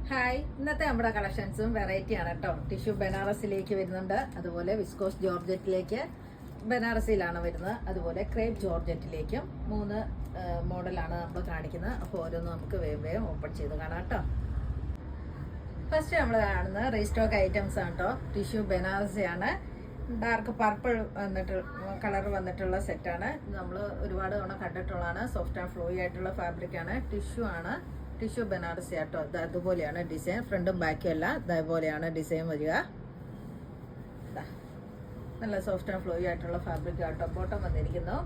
Hi, ഇന്നത്തെ നമ്മുടെ കളക്ഷൻസും വെറൈറ്റി ആണ് കേട്ടോ. ടിഷ്യൂ ബനാറസിലേക്ക് വരുന്നുണ്ട്, അതുപോലെ വിസ്കോസ് ജോർജറ്റിലേക്ക് ബനാറസിയിലാണ് വരുന്നത്, അതുപോലെ ക്രേപ്പ് ജോർജറ്റിലേക്കും 3 മോഡലാണ് നമ്മൾ കാണിക്കുന്നത്. അപ്പോൾ ഓരോന്നും നമുക്ക് വേഗം ഓപ്പൺ ചെയ്ത് കാണാം കേട്ടോ. ഫസ്റ്റ് നമ്മൾ കാണുന്നത് റീസ്റ്റോക്ക് ഐറ്റംസ് ആണ് കേട്ടോ. ടിഷ്യൂ ബനാറസിയാണ്, ഡാർക്ക് പർപ്പിൾ കളർ വന്നിട്ടുള്ള സെറ്റാണ്. നമ്മൾ ഒരുപാട് തവണ കണ്ടിട്ടുള്ളതാണ്. സോഫ്റ്റ് ആൻഡ് ഫ്ലോയി ആയിട്ടുള്ള ഫാബ്രിക് ആണ്, ടിഷ്യൂ ആണ്. ടിഷ്യൂ ബനാറസി ആട്ടോ. അതുപോലെയാണ് ഡിസൈൻ, ഫ്രണ്ടും ബാക്കും എല്ലാം ഇതേപോലെയാണ് ഡിസൈൻ വരിക. നല്ല സോഫ്റ്റ് ആൻഡ് ഫ്ലോയി ആയിട്ടുള്ള ഫാബ്രിക് ആട്ടോ. ബോട്ടം വന്നിരിക്കുന്നു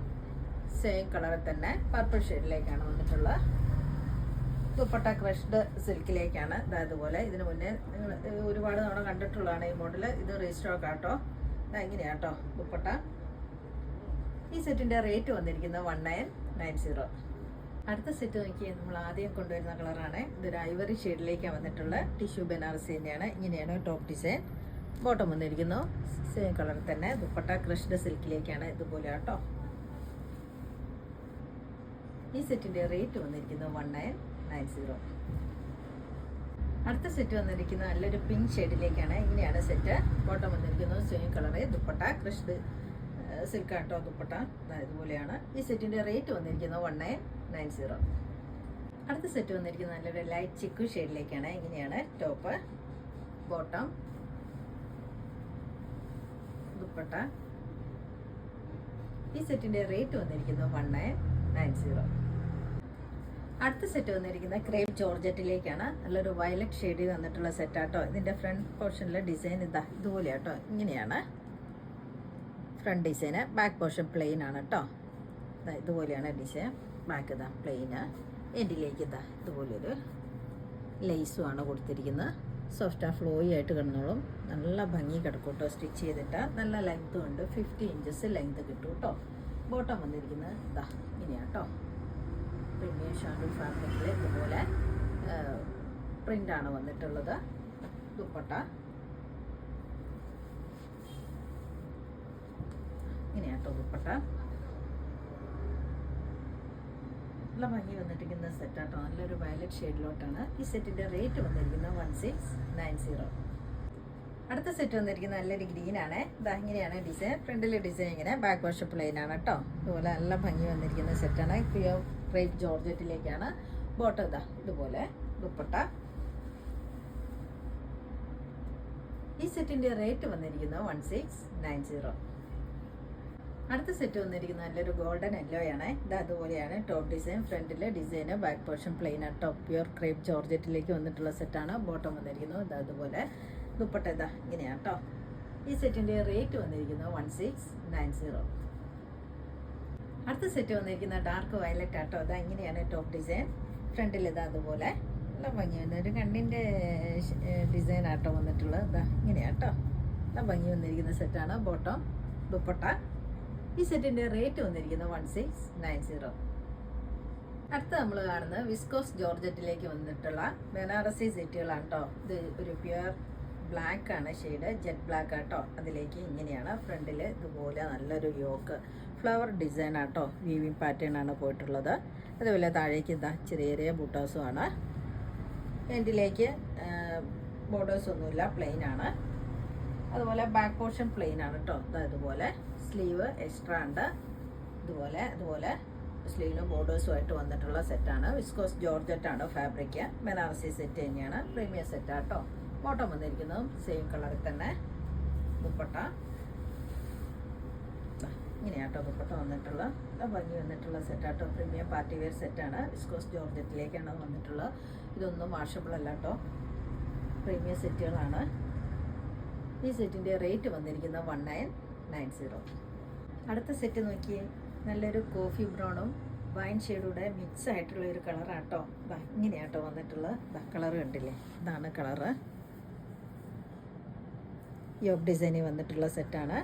സെയിം കളറിൽ തന്നെ പർപ്പിൾ ഷെയ്ഡിലേക്കാണ് വന്നിട്ടുള്ളത്. ദുപ്പട്ട ക്രഷ്ഡ് സിൽക്കിലേക്കാണ്. അതുപോലെ ഇതിനു മുന്നേ നിങ്ങൾ ഒരുപാട് തവണ കണ്ടിട്ടുള്ളതാണ് ഈ മോഡൽ. ഇത് റീസ്റ്റോക്ക് ആട്ടോ. ഇങ്ങനെയാട്ടോ ദുപ്പട്ട. ഈ സെറ്റിന്റെ റേറ്റ് വന്നിരിക്കുന്നത് 1990. അടുത്ത സെറ്റ് നോക്കിയാൽ നമ്മൾ ആദ്യം കൊണ്ടുവരുന്ന കളറാണ്. ഇതൊരു ഐവറി ഷെയ്ഡിലേക്കാണ് വന്നിട്ടുള്ള ടിഷ്യൂ ബനാറസി തന്നെയാണ്. ഇങ്ങനെയാണ് ടോപ്പ് ഡിസൈൻ. ബോട്ടം വന്നിരിക്കുന്നു സെയിം കളറിൽ തന്നെ. ദുപ്പട്ട ക്രഷ്ഡ് സിൽക്കിലേക്കാണ്. ഇതുപോലെ കേട്ടോ. ഈ സെറ്റിന്റെ റേറ്റ് വന്നിരിക്കുന്നത് 1990. അടുത്ത സെറ്റ് വന്നിരിക്കുന്നത് നല്ലൊരു പിങ്ക് ഷെയ്ഡിലേക്കാണ്. ഇങ്ങനെയാണ് സെറ്റ്. ബോട്ടം വന്നിരിക്കുന്നത് same colour. Dupatta crushed silk ആട്ടോ ദുപ്പട്ട. ഇതുപോലെയാണ്. ഈ സെറ്റിന്റെ റേറ്റ് വന്നിരിക്കുന്നത് 1990. അടുത്ത സെറ്റ് വന്നിരിക്കുന്നത് നല്ലൊരു ലൈറ്റ് ചിക്കു ഷെയ്ഡിലേക്കാണ്. ഇങ്ങനെയാണ് ടോപ്പ്, ബോട്ടം, ദുപ്പട്ട. ഈ സെറ്റിന്റെ റേറ്റ് വന്നിരിക്കുന്നത് 1990. അടുത്ത സെറ്റ് വന്നിരിക്കുന്നത് ക്രേപ്പ് ജോർജറ്റിലേക്കാണ്. നല്ലൊരു വയലറ്റ് ഷെയ്ഡ് വന്നിട്ടുള്ള സെറ്റാട്ടോ. ഇതിന്റെ ഫ്രണ്ട് പോർഷനിലെ ഡിസൈൻ ഇതുപോലെയാട്ടോ. ഇങ്ങനെയാണ് ഫ്രണ്ട് ഡിസൈന്. ബാക്ക് പോർഷൻ പ്ലെയിൻ ആണ് കേട്ടോ. ഇതുപോലെയാണ് ഡിസൈൻ. ബാക്ക് പ്ലെയിന്. എൻഡിലേക്ക് ഇതുപോലൊരു ലേസും ആണ് കൊടുത്തിരിക്കുന്നത്. സോഫ്റ്റ് ആൻഡ് ഫ്ലോയി ആയിട്ട് കിടന്നോളും. നല്ല ഭംഗി കിടക്കും കേട്ടോ. സ്റ്റിച്ച് ചെയ്തിട്ട് നല്ല ലെങ്ത്തും ഉണ്ട്. 50 ഇഞ്ചസ് ലെങ്ത് കിട്ടും കേട്ടോ. ബോട്ടം വന്നിരിക്കുന്നത് ഇങ്ങനെയാണ് കേട്ടോ. പ്രീമിയം ഷാൻഡൂൾ ഫാബ്രിക്കിൽ ഇതുപോലെ പ്രിൻ്റാണ് വന്നിട്ടുള്ളത്. ദുപ്പട്ട ഇങ്ങനെയാട്ടോ ദുപ്പട്ട. നല്ല ഭംഗി വന്നിരിക്കുന്ന സെറ്റാട്ടോ. നല്ലൊരു വയലറ്റ് ഷെയ്ഡിലോട്ടാണ്. ഈ സെറ്റിന്റെ റേറ്റ് വന്നിരിക്കുന്നത് 1690. അടുത്ത സെറ്റ് വന്നിരിക്കുന്നത് നല്ലൊരു ഗ്രീൻ ആണ്. ഇങ്ങനെയാണ് ഡിസൈൻ. ഫ്രണ്ടിലെ ഡിസൈൻ ഇങ്ങനെ, ബാക്ക് വാഷ് പ്ലെയിൻ ആണ് കേട്ടോ. ഇതുപോലെ നല്ല ഭംഗി വന്നിരിക്കുന്ന സെറ്റാണ്. Pure crepe ജോർജറ്റിലേക്കാണ്. ബോട്ടം ഇതുപോലെ. ദുപ്പട്ട. ഈ സെറ്റിന്റെ റേറ്റ് വന്നിരിക്കുന്നത് 1690. അടുത്ത സെറ്റ് വന്നിരിക്കുന്നത് നല്ലൊരു ഗോൾഡൻ യെല്ലോ ആണ്. അതുപോലെയാണ് ടോപ്പ് ഡിസൈൻ. ഫ്രണ്ടിലെ ഡിസൈന്, ബാക്ക് പോർഷൻ പ്ലെയിൻ ആണ്. ടോപ്പ് പ്യുവർ ക്രേപ്പ് ജോർജറ്റിലേക്ക് വന്നിട്ടുള്ള സെറ്റാണ്. ബോട്ടം വന്നിരിക്കുന്നത് അതുപോലെ. ദുപ്പട്ട ഇങ്ങനെയാണ് കേട്ടോ. ഈ സെറ്റിന്റെ റേറ്റ് വന്നിരിക്കുന്നത് 1690. അടുത്ത സെറ്റ് വന്നിരിക്കുന്ന ഡാർക്ക് വയലറ്റ് ആട്ടോ. ഇങ്ങനെയാണ് ടോപ്പ് ഡിസൈൻ. ഫ്രണ്ടിൽ അതുപോലെ നല്ല ഭംഗി വന്ന ഒരു കണ്ണിന്റെ ഡിസൈൻ ആട്ടോ വന്നിട്ടുള്ളത്. ഇങ്ങനെയാട്ടോ നല്ല ഭംഗി വന്നിരിക്കുന്ന സെറ്റാണ്. ബോട്ടം, ദുപ്പട്ട. ഈ സെറ്റിന്റെ റേറ്റ് വന്നിരിക്കുന്നത് 1690. അടുത്ത നമ്മൾ കാണുന്നത് വിസ്കോസ് ജോർജറ്റിലേക്ക് വന്നിട്ടുള്ള ബനാറസി സെറ്റുകളാണ് കേട്ടോ. ഇത് ഒരു പ്യുവർ ബ്ലാക്ക് ആണ് ഷെയ്ഡ്, ജെറ്റ് ബ്ലാക്ക് ആട്ടോ. അതിലേക്ക് ഇങ്ങനെയാണ് ഫ്രണ്ടിൽ ഇതുപോലെ നല്ലൊരു യോക്ക് ഫ്ലവർ ഡിസൈൻ ആട്ടോ. വീവിങ് പാറ്റേൺ ആണ് പോയിട്ടുള്ളത്. അതുപോലെ താഴേക്ക് ചെറിയ ചെറിയ ബൂട്ടാസും ആണ്. എൻഡിലേക്ക് ബോർഡേഴ്സ് ഒന്നുമില്ല, പ്ലെയിൻ ആണ്. അതുപോലെ ബാക്ക് പോർഷൻ പ്ലെയിൻ ആണ് കേട്ടോ. ഇതുപോലെ സ്ലീവ് എക്സ്ട്രാ ഉണ്ട്. അതുപോലെ സ്ലീവിനും ബോർഡേഴ്സുമായിട്ട് വന്നിട്ടുള്ള സെറ്റാണ്. വിസ്കോസ് ജോർജറ്റ് ആണ് ഫാബ്രിക്. ബനാറസി സെറ്റ് തന്നെയാണ്. പ്രീമിയം സെറ്റ് ആട്ടോ. ബോട്ടം വന്നിരിക്കുന്നതും സെയിം കളറിൽ തന്നെ. ദുപ്പട്ട ഇങ്ങനെയാട്ടോ ദുപ്പട്ട വന്നിട്ടുള്ള ഭംഗി വന്നിട്ടുള്ള സെറ്റാട്ടോ. പ്രീമിയം പാർട്ടി വെയർ സെറ്റാണ്. വിസ്കോസ് ജോർജറ്റിലേക്കാണ് വന്നിട്ടുള്ളത്. ഇതൊന്നും വാഷബിൾ അല്ല കേട്ടോ. പ്രീമിയം സെറ്റുകളാണ്. ഈ സെറ്റിന്റെ റേറ്റ് വന്നിരിക്കുന്നത് 1990. അടുത്ത സെറ്റ് നോക്കിയേ. നല്ലൊരു കോഫി ബ്രൗണും വൈൻ ഷെയ്ഡൂടെ മിക്സ് ആയിട്ടുള്ള ഒരു കളറാട്ടോ. ഇങ്ങനെയാട്ടോ വന്നിട്ടുള്ളത്. കളർ കണ്ടില്ലേ? ഇതാണ് കളറ്. യോക്ക് ഡിസൈനിൽ വന്നിട്ടുള്ള സെറ്റാണ്.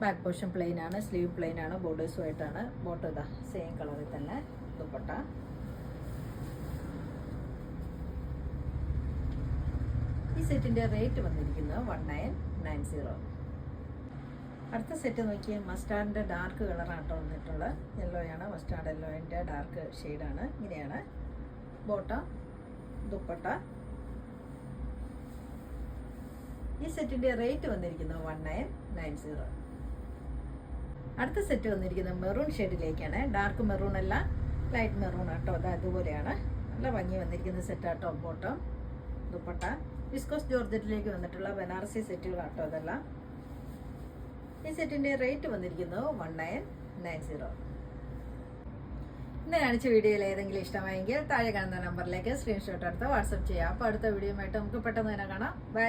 ബാക്ക് പോർഷൻ പ്ലെയിൻ ആണ്, സ്ലീവ് പ്ലെയിൻ ആണ്, ബോർഡേഴ്സുമായിട്ടാണ്. ബോട്ടം സെയിം കളറിൽ തന്നെ. ദുപ്പട്ട ഈ സെറ്റിന്റെ റേറ്റ് വന്നിരിക്കുന്നത് 1990. അടുത്ത സെറ്റ് നോക്കിയാൽ മസ്റ്റാർഡിൻ്റെ ഡാർക്ക് കളറാട്ടോ വന്നിട്ടുള്ളത്. യെല്ലോയാണ്, മസ്റ്റാർഡ് യെല്ലോൻ്റെ ഡാർക്ക് ഷെയ്ഡാണ്. ഇങ്ങനെയാണ് ബോട്ടം. ദുപ്പട്ട. ഈ സെറ്റിന്റെ റേറ്റ് വന്നിരിക്കുന്നത് 1990. അടുത്ത സെറ്റ് വന്നിരിക്കുന്നത് മെറൂൺ ഷെയ്ഡിലേക്കാണ്. ഡാർക്ക് മെറൂൺ അല്ല, ലൈറ്റ് മെറൂൺ ആട്ടോ. അത് അതുപോലെയാണ്. നല്ല ഭംഗി വന്നിരിക്കുന്ന സെറ്റാട്ടോ. ബോട്ടം, ദുപ്പട്ട. വിസ്കോസ് ജോർജറ്റിലേക്ക് വന്നിട്ടുള്ള ബനാറസി സെറ്റുകളാട്ടോ അതെല്ലാം. ഈ സെറ്റിന്റെ റേറ്റ് വന്നിരിക്കുന്നത് 1990. ഇന്ന് കാണിച്ച വീഡിയോയിൽ ഏതെങ്കിലും ഇഷ്ടമായെങ്കിൽ താഴെ കാണുന്ന നമ്പറിലേക്ക് സ്ക്രീൻഷോട്ട് എടുത്ത് വാട്സപ്പ് ചെയ്യാം. അപ്പോൾ അടുത്ത വീഡിയോയുമായിട്ട് നമുക്ക് പെട്ടെന്ന് തന്നെ കാണാം. ബൈ.